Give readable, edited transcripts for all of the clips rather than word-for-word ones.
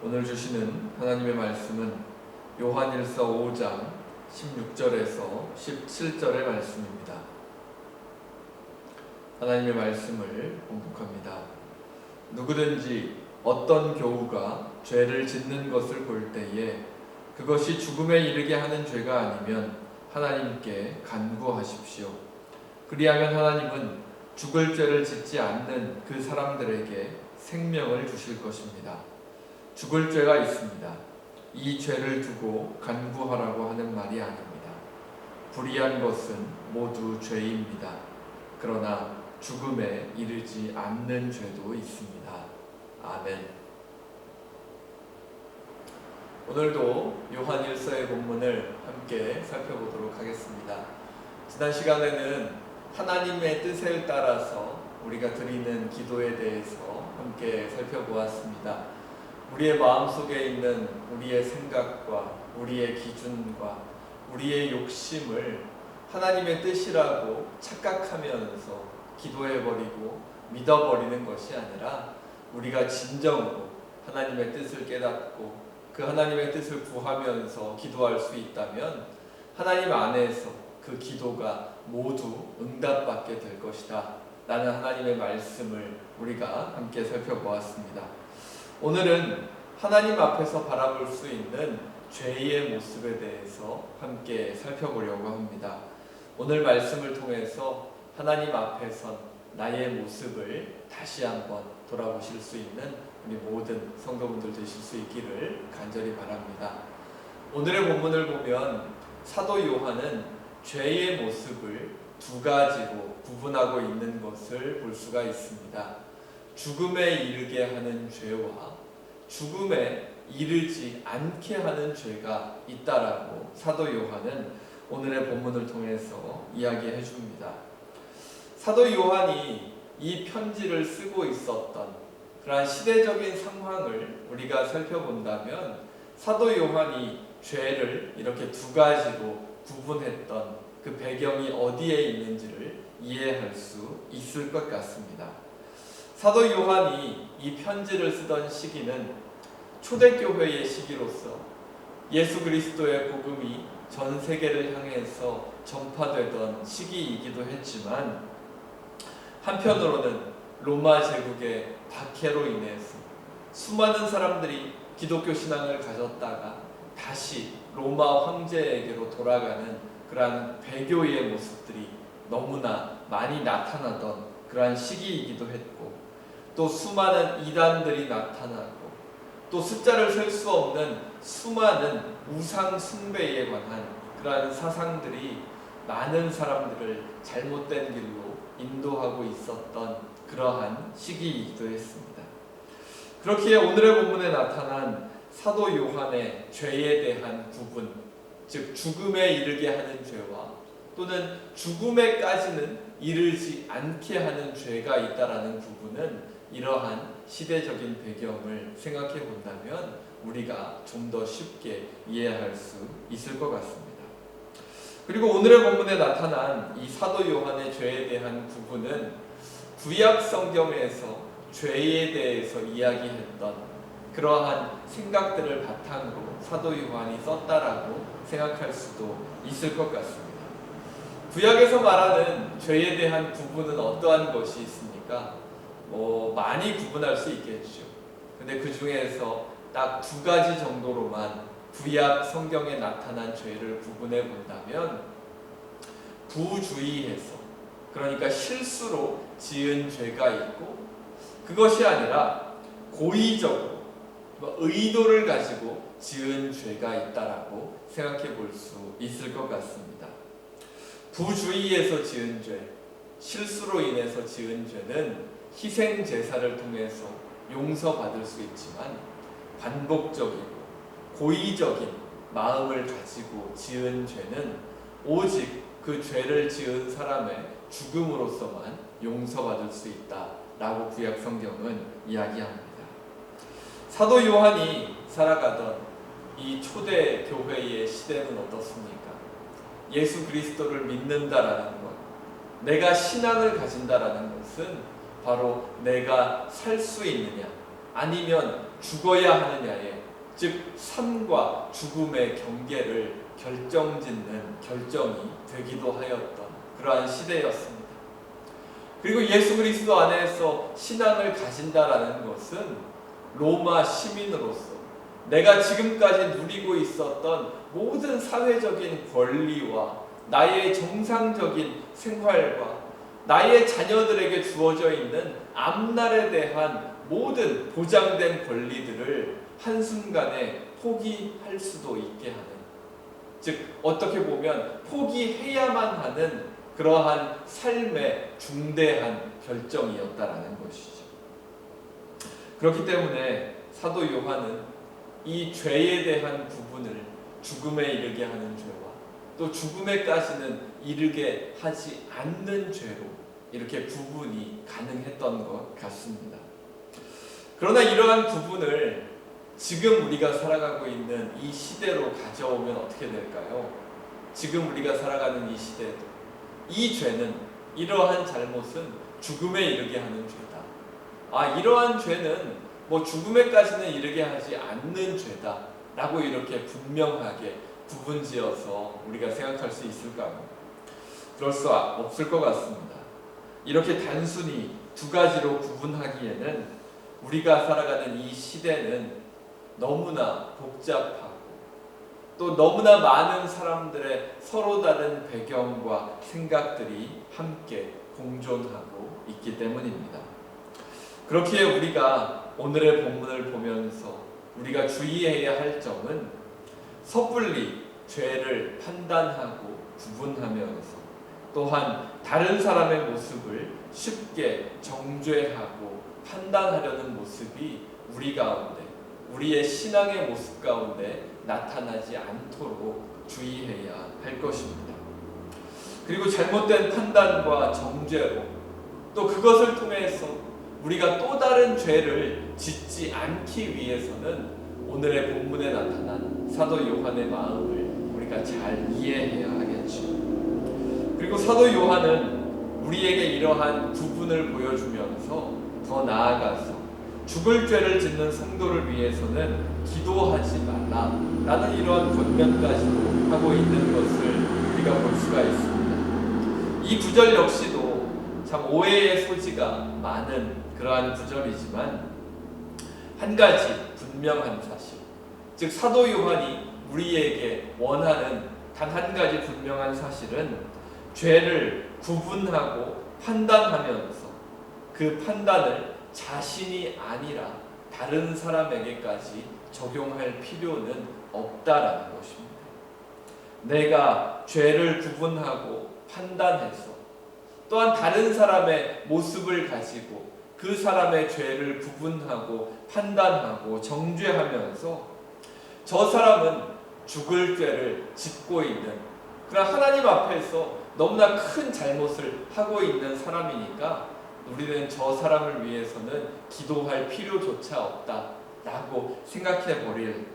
오늘 주시는 하나님의 말씀은 요한일서 5장 16절에서 17절의 말씀입니다. 하나님의 말씀을 봉독합니다. 누구든지 어떤 교우가 죄를 짓는 것을 볼 때에 그것이 죽음에 이르게 하는 죄가 아니면 하나님께 간구하십시오. 그리하면 하나님은 죽을 죄를 짓지 않는 그 사람들에게 생명을 주실 것입니다. 죽을 죄가 있습니다. 이 죄를 두고 간구하라고 하는 말이 아닙니다. 불의한 것은 모두 죄입니다. 그러나 죽음에 이르지 않는 죄도 있습니다. 아멘. 오늘도 요한일서의 본문을 함께 살펴보도록 하겠습니다. 지난 시간에는 하나님의 뜻에 따라서 우리가 드리는 기도에 대해서 함께 살펴보았습니다. 우리의 마음속에 있는 우리의 생각과 우리의 기준과 우리의 욕심을 하나님의 뜻이라고 착각하면서 기도해버리고 믿어버리는 것이 아니라 우리가 진정으로 하나님의 뜻을 깨닫고 그 하나님의 뜻을 구하면서 기도할 수 있다면 하나님 안에서 그 기도가 모두 응답받게 될 것이다 라는 하나님의 말씀을 우리가 함께 살펴보았습니다. 오늘은 하나님 앞에서 바라볼 수 있는 죄의 모습에 대해서 함께 살펴보려고 합니다. 오늘 말씀을 통해서 하나님 앞에선 나의 모습을 다시 한번 돌아보실 수 있는 우리 모든 성도분들 되실 수 있기를 간절히 바랍니다. 오늘의 본문을 보면 사도 요한은 죄의 모습을 두 가지로 구분하고 있는 것을 볼 수가 있습니다. 죽음에 이르게 하는 죄와 죽음에 이르지 않게 하는 죄가 있다라고 사도 요한은 오늘의 본문을 통해서 이야기해 줍니다. 사도 요한이 이 편지를 쓰고 있었던 그러한 시대적인 상황을 우리가 살펴본다면 사도 요한이 죄를 이렇게 두 가지로 구분했던 그 배경이 어디에 있는지를 이해할 수 있을 것 같습니다. 사도 요한이 이 편지를 쓰던 시기는 초대교회의 시기로서 예수 그리스도의 복음이 전 세계를 향해서 전파되던 시기이기도 했지만 한편으로는 로마 제국의 박해로 인해서 수많은 사람들이 기독교 신앙을 가졌다가 다시 로마 황제에게로 돌아가는 그러한 배교의 모습들이 너무나 많이 나타나던 그러한 시기이기도 했고 또 수많은 이단들이 나타나고 또 숫자를 셀 수 없는 수많은 우상 숭배에 관한 그러한 사상들이 많은 사람들을 잘못된 길로 인도하고 있었던 그러한 시기이기도 했습니다. 그렇기에 오늘의 본문에 나타난 사도 요한의 죄에 대한 구분, 즉 죽음에 이르게 하는 죄와 또는 죽음에까지는 이르지 않게 하는 죄가 있다라는 부분은 이러한 시대적인 배경을 생각해 본다면 우리가 좀 더 쉽게 이해할 수 있을 것 같습니다. 그리고 오늘의 본문에 나타난 이 사도 요한의 죄에 대한 부분은 구약 성경에서 죄에 대해서 이야기했던 그러한 생각들을 바탕으로 사도 요한이 썼다라고 생각할 수도 있을 것 같습니다. 구약에서 말하는 죄에 대한 구분은 어떠한 것이 있습니까? 많이 구분할 수 있겠죠. 근데 그 중에서 딱 두 가지 정도로만 구약 성경에 나타난 죄를 구분해 본다면 부주의해서, 그러니까 실수로 지은 죄가 있고 그것이 아니라 고의적으로 의도를 가지고 지은 죄가 있다라고 생각해 볼 수 있을 것 같습니다. 부주의해서 지은 죄, 실수로 인해서 지은 죄는 희생 제사를 통해서 용서받을 수 있지만 반복적이고 고의적인 마음을 가지고 지은 죄는 오직 그 죄를 지은 사람의 죽음으로서만 용서받을 수 있다라고 구약 성경은 이야기합니다. 사도 요한이 살아가던 이 초대 교회의 시대는 어떻습니까? 예수 그리스도를 믿는다라는 것, 내가 신앙을 가진다라는 것은 바로 내가 살 수 있느냐, 아니면 죽어야 하느냐에, 즉 삶과 죽음의 경계를 결정짓는 결정이 되기도 하였던 그러한 시대였습니다. 그리고 예수 그리스도 안에서 신앙을 가진다라는 것은 로마 시민으로서 내가 지금까지 누리고 있었던 모든 사회적인 권리와 나의 정상적인 생활과 나의 자녀들에게 주어져 있는 앞날에 대한 모든 보장된 권리들을 한순간에 포기할 수도 있게 하는, 즉 어떻게 보면 포기해야만 하는 그러한 삶의 중대한 결정이었다라는 것이죠. 그렇기 때문에 사도 요한은 이 죄에 대한 구분을 죽음에 이르게 하는 죄와 또 죽음에까지는 이르게 하지 않는 죄로 이렇게 구분이 가능했던 것 같습니다. 그러나 이러한 구분을 지금 우리가 살아가고 있는 이 시대로 가져오면 어떻게 될까요? 지금 우리가 살아가는 이 시대도 이 죄는, 이러한 잘못은 죽음에 이르게 하는 죄다. 이러한 죄는 죽음에까지는 이르게 하지 않는 죄다 라고 이렇게 분명하게 구분지어서 우리가 생각할 수 있을까요? 그럴 수 없을 것 같습니다. 이렇게 단순히 두 가지로 구분하기에는 우리가 살아가는 이 시대는 너무나 복잡하고 또 너무나 많은 사람들의 서로 다른 배경과 생각들이 함께 공존하고 있기 때문입니다. 그렇기에 우리가 오늘의 본문을 보면서 우리가 주의해야 할 점은 섣불리 죄를 판단하고 구분하면서 또한 다른 사람의 모습을 쉽게 정죄하고 판단하려는 모습이 우리 가운데, 우리의 신앙의 모습 가운데 나타나지 않도록 주의해야 할 것입니다. 그리고 잘못된 판단과 정죄로 또 그것을 통해서 우리가 또 다른 죄를 짓지 않기 위해서는 오늘의 본문에 나타난 사도 요한의 마음을 우리가 잘 이해해야 하겠죠. 그리고 사도 요한은 우리에게 이러한 구분을 보여주면서 더 나아가서 죽을 죄를 짓는 성도를 위해서는 기도하지 말라라는 이러한 권면까지도 하고 있는 것을 우리가 볼 수가 있습니다. 이 구절 역시도 참 오해의 소지가 많은 그러한 구절이지만 한 가지 분명한 사실, 즉 사도 요한이 우리에게 원하는 단 한 가지 분명한 사실은 죄를 구분하고 판단하면서 그 판단을 자신이 아니라 다른 사람에게까지 적용할 필요는 없다라는 것입니다. 내가 죄를 구분하고 판단해서 또한 다른 사람의 모습을 가지고 그 사람의 죄를 구분하고 판단하고 정죄하면서 저 사람은 죽을 죄를 짓고 있는 그런 하나님 앞에서 너무나 큰 잘못을 하고 있는 사람이니까 우리는 저 사람을 위해서는 기도할 필요조차 없다라고 생각해 버릴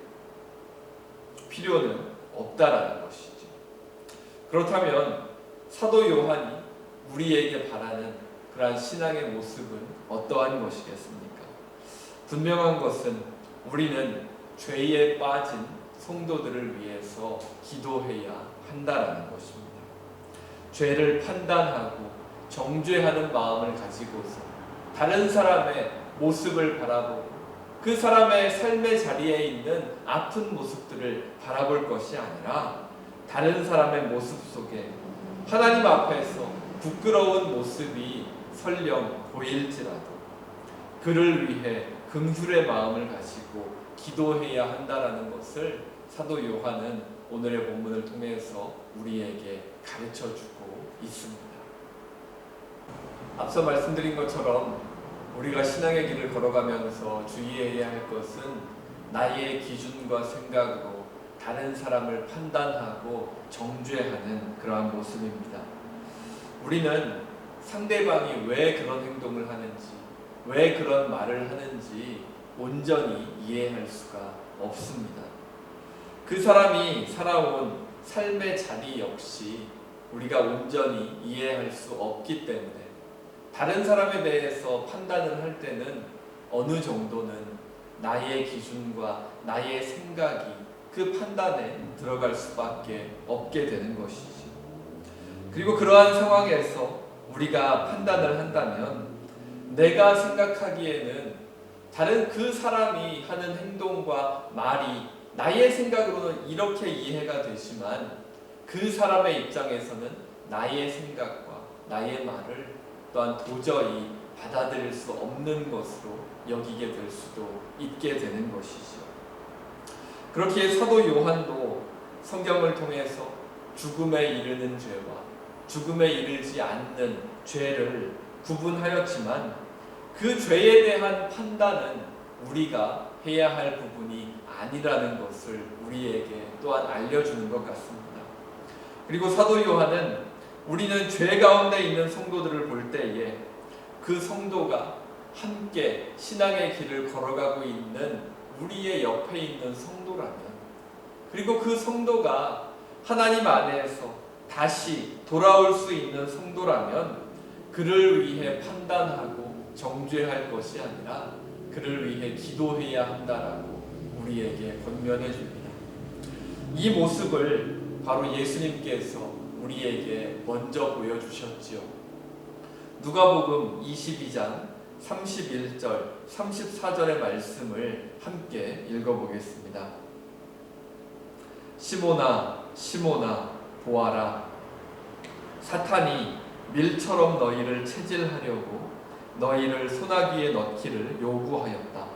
필요는 없다라는 것이죠. 그렇다면 사도 요한이 우리에게 바라는 그러한 신앙의 모습은 어떠한 것이겠습니까? 분명한 것은 우리는 죄에 빠진 성도들을 위해서 기도해야 한다라는 것입니다. 죄를 판단하고 정죄하는 마음을 가지고서 다른 사람의 모습을 바라보고 그 사람의 삶의 자리에 있는 아픈 모습들을 바라볼 것이 아니라 다른 사람의 모습 속에 하나님 앞에서 부끄러운 모습이 설령 보일지라도 그를 위해 긍휼의 마음을 가지고 기도해야 한다라는 것을 사도 요한은 오늘의 본문을 통해서 우리에게 가르쳐주고 있습니다. 앞서 말씀드린 것처럼 우리가 신앙의 길을 걸어가면서 주의해야 할 것은 나의 기준과 생각으로 다른 사람을 판단하고 정죄하는 그러한 모습입니다. 우리는 상대방이 왜 그런 행동을 하는지, 왜 그런 말을 하는지 온전히 이해할 수가 없습니다. 그 사람이 살아온 삶의 자리 역시 우리가 온전히 이해할 수 없기 때문에 다른 사람에 대해서 판단을 할 때는 어느 정도는 나의 기준과 나의 생각이 그 판단에 들어갈 수밖에 없게 되는 것이지. 그리고 그러한 상황에서 우리가 판단을 한다면 내가 생각하기에는 다른 그 사람이 하는 행동과 말이 나의 생각으로는 이렇게 이해가 되지만 그 사람의 입장에서는 나의 생각과 나의 말을 또한 도저히 받아들일 수 없는 것으로 여기게 될 수도 있게 되는 것이죠. 그렇기에 사도 요한도 성경을 통해서 죽음에 이르는 죄와 죽음에 이르지 않는 죄를 구분하였지만 그 죄에 대한 판단은 우리가 해야 할 부분이 아니라는 것을 우리에게 또한 알려주는 것 같습니다. 그리고 사도 요한은 우리는 죄 가운데 있는 성도들을 볼 때에 그 성도가 함께 신앙의 길을 걸어가고 있는 우리의 옆에 있는 성도라면, 그리고 그 성도가 하나님 안에서 다시 돌아올 수 있는 성도라면 그를 위해 판단하고 정죄할 것이 아니라 그를 위해 기도해야 한다라고 우리에게 권면해 줍니다. 이 모습을 바로 예수님께서 우리에게 먼저 보여주셨지요. 누가복음 22장 31절 34절의 말씀을 함께 읽어보겠습니다. 시몬아 시몬아 보아라, 사탄이 밀처럼 너희를 체질하려고 너희를 소나기에 넣기를 요구하였다.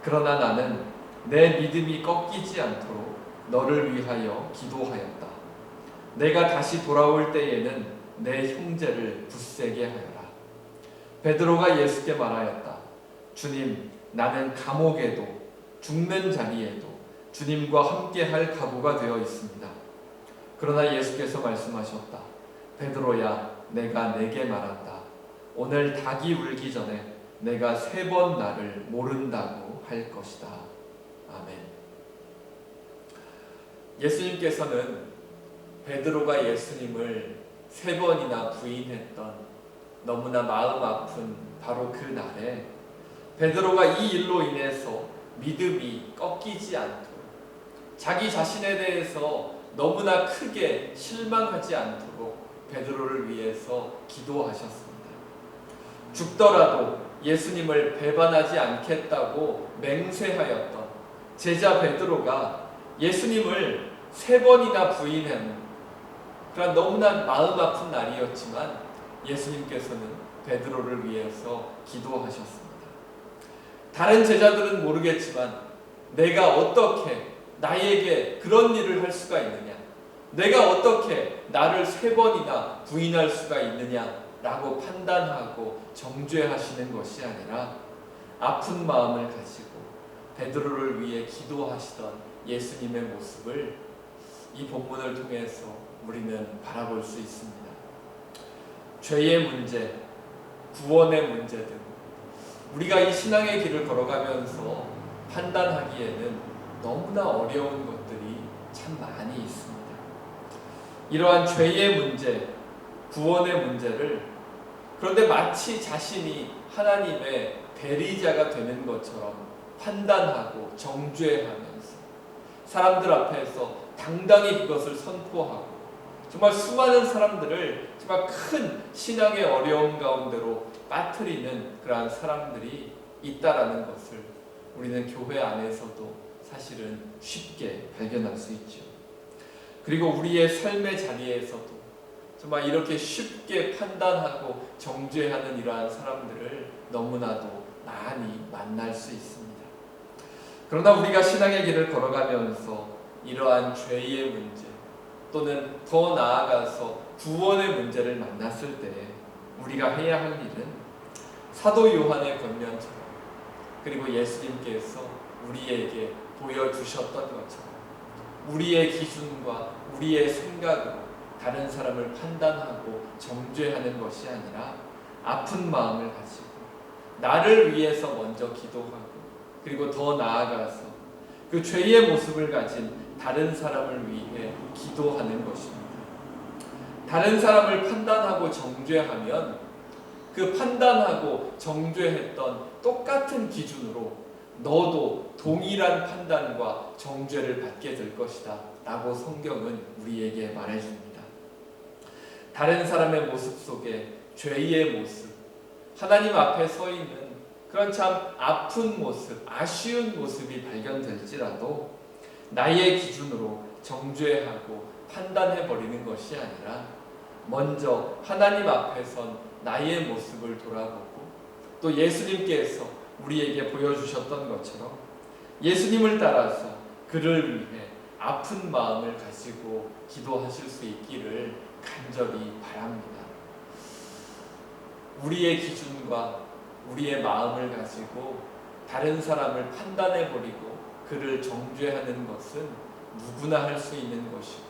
그러나 나는 내 믿음이 꺾이지 않도록 너를 위하여 기도하였다. 내가 다시 돌아올 때에는 내 형제를 굳세게 하여라. 베드로가 예수께 말하였다. 주님, 나는 감옥에도 죽는 자리에도 주님과 함께할 각오가 되어 있습니다. 그러나 예수께서 말씀하셨다. 베드로야, 내가 내게 말한다. 오늘 닭이 울기 전에 내가 3번 나를 모른다고 할 것이다. 아멘. 예수님께서는 베드로가 예수님을 3번이나 부인했던 너무나 마음 아픈 바로 그 날에 베드로가 이 일로 인해서 믿음이 꺾이지 않도록, 자기 자신에 대해서 너무나 크게 실망하지 않도록 베드로를 위해서 기도하셨습니다. 죽더라도 예수님을 배반하지 않겠다고 맹세하였던 제자 베드로가 예수님을 3번이나 부인한 그런 너무나 마음 아픈 날이었지만 예수님께서는 베드로를 위해서 기도하셨습니다. 다른 제자들은 모르겠지만 내가 어떻게 나에게 그런 일을 할 수가 있느냐, 내가 어떻게 나를 3번이나 부인할 수가 있느냐라고 판단하고 정죄하시는 것이 아니라 아픈 마음을 가지고 베드로를 위해 기도하시던 예수님의 모습을 이 본문을 통해서 우리는 바라볼 수 있습니다. 죄의 문제, 구원의 문제 등 우리가 이 신앙의 길을 걸어가면서 판단하기에는 너무나 어려운 것들이 참 많이 있습니다. 이러한 죄의 문제, 구원의 문제를 그런데 마치 자신이 하나님의 대리자가 되는 것처럼 판단하고 정죄하면서 사람들 앞에서 당당히 그것을 선포하고 정말 수많은 사람들을 정말 큰 신앙의 어려움 가운데로 빠뜨리는 그러한 사람들이 있다라는 것을 우리는 교회 안에서도 사실은 쉽게 발견할 수 있죠. 그리고 우리의 삶의 자리에서도 정말 이렇게 쉽게 판단하고 정죄하는 이러한 사람들을 너무나도 많이 만날 수 있습니다. 그러나 우리가 신앙의 길을 걸어가면서 이러한 죄의 문제 또는 더 나아가서 구원의 문제를 만났을 때 우리가 해야 할 일은 사도 요한의 권면처럼, 그리고 예수님께서 우리에게 보여주셨던 것처럼 우리의 기준과 우리의 생각으로 다른 사람을 판단하고 정죄하는 것이 아니라 아픈 마음을 가지고 나를 위해서 먼저 기도하고, 그리고 더 나아가서 그 죄의 모습을 가진 다른 사람을 위해 기도하는 것입니다. 다른 사람을 판단하고 정죄하면 그 판단하고 정죄했던 똑같은 기준으로 너도 동일한 판단과 정죄를 받게 될 것이다 라고 성경은 우리에게 말해줍니다. 다른 사람의 모습 속에 죄의 모습, 하나님 앞에 서 있는 그런 참 아픈 모습, 아쉬운 모습이 발견될지라도 나의 기준으로 정죄하고 판단해버리는 것이 아니라 먼저 하나님 앞에 선 나의 모습을 돌아보고 또 예수님께서 우리에게 보여주셨던 것처럼 예수님을 따라서 그를 위해 아픈 마음을 가지고 기도하실 수 있기를 간절히 바랍니다. 우리의 기준과 우리의 마음을 가지고 다른 사람을 판단해버리고 그를 정죄하는 것은 누구나 할 수 있는 것이고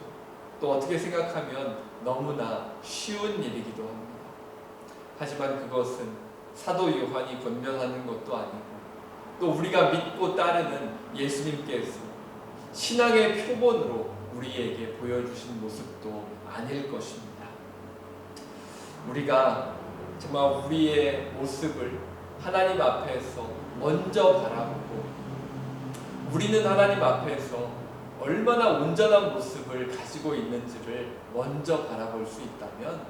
또 어떻게 생각하면 너무나 쉬운 일이기도 합니다. 하지만 그것은 사도 요한이 권면하는 것도 아니고 또 우리가 믿고 따르는 예수님께서 신앙의 표본으로 우리에게 보여주신 모습도 아닐 것입니다. 우리가 정말 우리의 모습을 하나님 앞에서 먼저 바라보고 우리는 하나님 앞에서 얼마나 온전한 모습을 가지고 있는지를 먼저 바라볼 수 있다면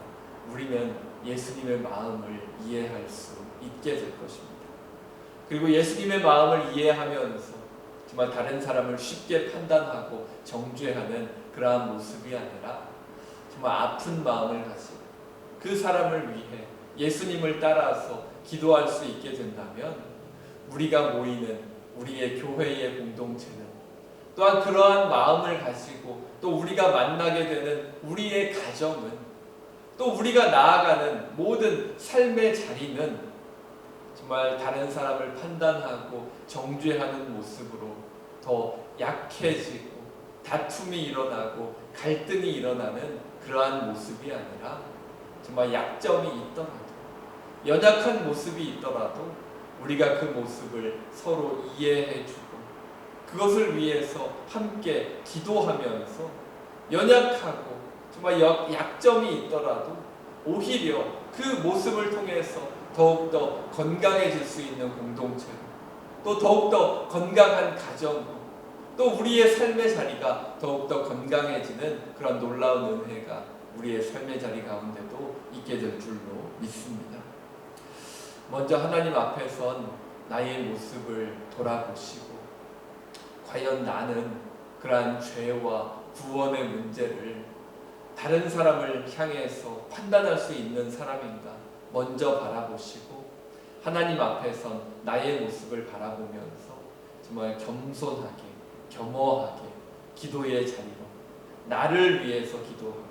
우리는 예수님의 마음을 이해할 수 있게 될 것입니다. 그리고 예수님의 마음을 이해하면서 정말 다른 사람을 쉽게 판단하고 정죄하는 그러한 모습이 아니라 정말 아픈 마음을 가지고 그 사람을 위해 예수님을 따라서 기도할 수 있게 된다면 우리가 모이는 우리의 교회의 공동체는 또한 그러한 마음을 가지고 또 우리가 만나게 되는 우리의 가정은 또 우리가 나아가는 모든 삶의 자리는 정말 다른 사람을 판단하고 정죄하는 모습으로 더 약해지고 다툼이 일어나고 갈등이 일어나는 그러한 모습이 아니라 정말 약점이 있더라도 연약한 모습이 있더라도 우리가 그 모습을 서로 이해해주고 그것을 위해서 함께 기도하면서 연약하고 정말 약점이 있더라도 오히려 그 모습을 통해서 더욱더 건강해질 수 있는 공동체로 또 더욱더 건강한 가정으로 또 우리의 삶의 자리가 더욱더 건강해지는 그런 놀라운 은혜가 우리의 삶의 자리 가운데도 있게 될 줄로 믿습니다. 먼저 하나님 앞에 선 나의 모습을 돌아보시고 과연 나는 그러한 죄와 구원의 문제를 다른 사람을 향해서 판단할 수 있는 사람인가 먼저 바라보시고 하나님 앞에 선 나의 모습을 바라보면서 정말 겸손하게 겸허하게 기도의 자리로 나를 위해서 기도하고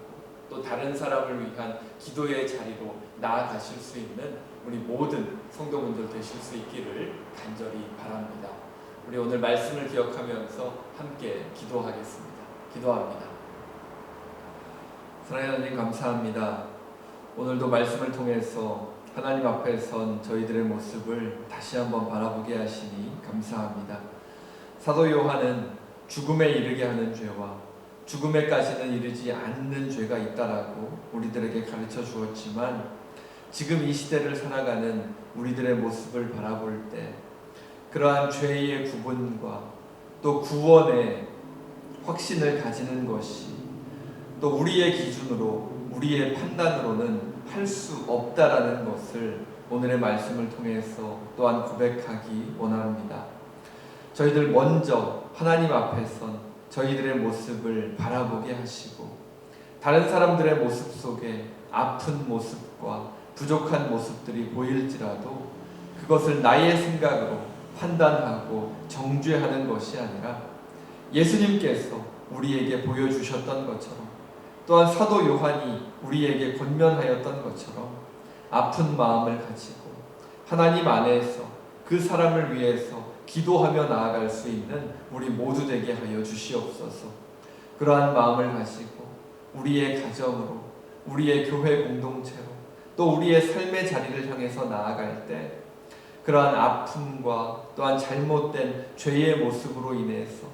또 다른 사람을 위한 기도의 자리로 나아가실 수 있는 우리 모든 성도분들 되실 수 있기를 간절히 바랍니다. 우리 오늘 말씀을 기억하면서 함께 기도하겠습니다. 기도합니다. 사랑하는 하나님 감사합니다. 오늘도 말씀을 통해서 하나님 앞에 선 저희들의 모습을 다시 한번 바라보게 하시니 감사합니다. 사도 요한은 죽음에 이르게 하는 죄와 죽음에까지는 이르지 않는 죄가 있다라고 우리들에게 가르쳐 주었지만 지금 이 시대를 살아가는 우리들의 모습을 바라볼 때 그러한 죄의 구분과 또 구원의 확신을 가지는 것이 또 우리의 기준으로 우리의 판단으로는 할 수 없다라는 것을 오늘의 말씀을 통해서 또한 고백하기 원합니다. 저희들 먼저 하나님 앞에 선 저희들의 모습을 바라보게 하시고 다른 사람들의 모습 속에 아픈 모습과 부족한 모습들이 보일지라도 그것을 나의 생각으로 판단하고 정죄하는 것이 아니라 예수님께서 우리에게 보여주셨던 것처럼 또한 사도 요한이 우리에게 권면하였던 것처럼 아픈 마음을 가지고 하나님 안에서 그 사람을 위해서 기도하며 나아갈 수 있는 우리 모두 되게 하여 주시옵소서. 그러한 마음을 가지고 우리의 가정으로 우리의 교회 공동체로 또 우리의 삶의 자리를 향해서 나아갈 때 그러한 아픔과 또한 잘못된 죄의 모습으로 인해서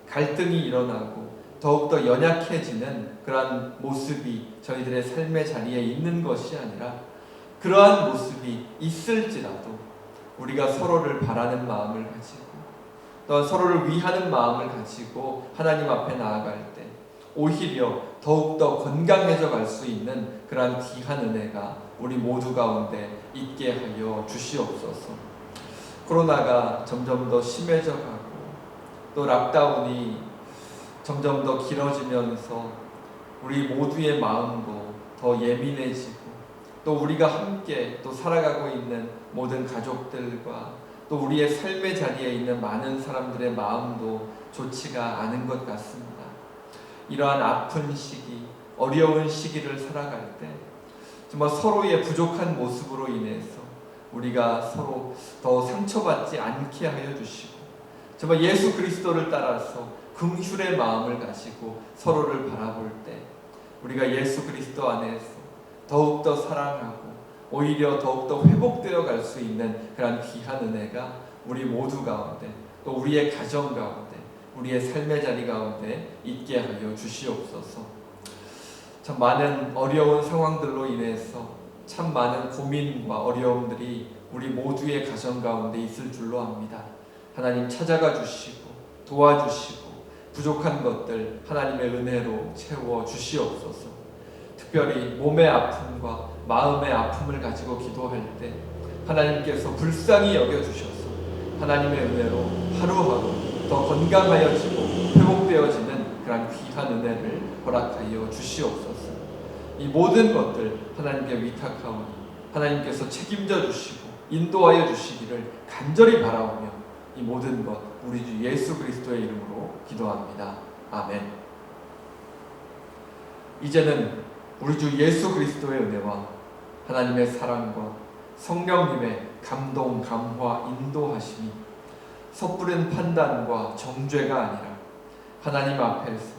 갈등이 일어나고 더욱더 연약해지는 그러한 모습이 저희들의 삶의 자리에 있는 것이 아니라 그러한 모습이 있을지라도 우리가 서로를 바라는 마음을 가지고 또한 서로를 위하는 마음을 가지고 하나님 앞에 나아갈 때 오히려 더욱더 건강해져 갈 수 있는 그러한 귀한 은혜가 우리 모두 가운데 있게 하여 주시옵소서. 코로나가 점점 더 심해져 가고 또 락다운이 점점 더 길어지면서 우리 모두의 마음도 더 예민해지고 또 우리가 함께 또 살아가고 있는 모든 가족들과 또 우리의 삶의 자리에 있는 많은 사람들의 마음도 좋지가 않은 것 같습니다. 이러한 아픈 시기, 어려운 시기를 살아갈 때 정말 서로의 부족한 모습으로 인해서 우리가 서로 더 상처받지 않게 하여 주시고 정말 예수 그리스도를 따라서 긍휼의 마음을 가지고 서로를 바라볼 때 우리가 예수 그리스도 안에서 더욱더 사랑하고 오히려 더욱더 회복되어 갈 수 있는 그런 귀한 은혜가 우리 모두 가운데 또 우리의 가정 가운데 우리의 삶의 자리 가운데 있게 하여 주시옵소서. 참 많은 어려운 상황들로 인해서 참 많은 고민과 어려움들이 우리 모두의 가정 가운데 있을 줄로 압니다. 하나님 찾아가 주시고 도와주시고 부족한 것들 하나님의 은혜로 채워 주시옵소서. 특별히 몸의 아픔과 마음의 아픔을 가지고 기도할 때 하나님께서 불쌍히 여겨주셔서 하나님의 은혜로 하루하루 더 건강하여지고 회복되어지는 그런 귀한 은혜를 허락하여 주시옵소서. 이 모든 것들 하나님께 위탁하오니 하나님께서 책임져 주시고 인도하여 주시기를 간절히 바라오며 이 모든 것 우리 주 예수 그리스도의 이름으로 기도합니다. 아멘. 이제는 우리 주 예수 그리스도의 은혜와 하나님의 사랑과 성령님의 감동, 감화, 인도하심이 섣부른 판단과 정죄가 아니라 하나님 앞에서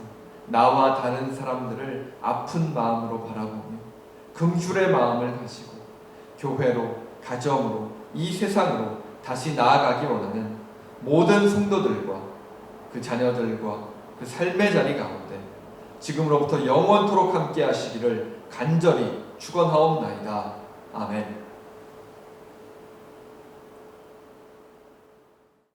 나와 다른 사람들을 아픈 마음으로 바라보며 긍휼의 마음을 가지고 교회로, 가정으로, 이 세상으로 다시 나아가기 원하는 모든 성도들과 그 자녀들과 그 삶의 자리 가운데 지금으로부터 영원토록 함께 하시기를 간절히 축원하옵나이다. 아멘.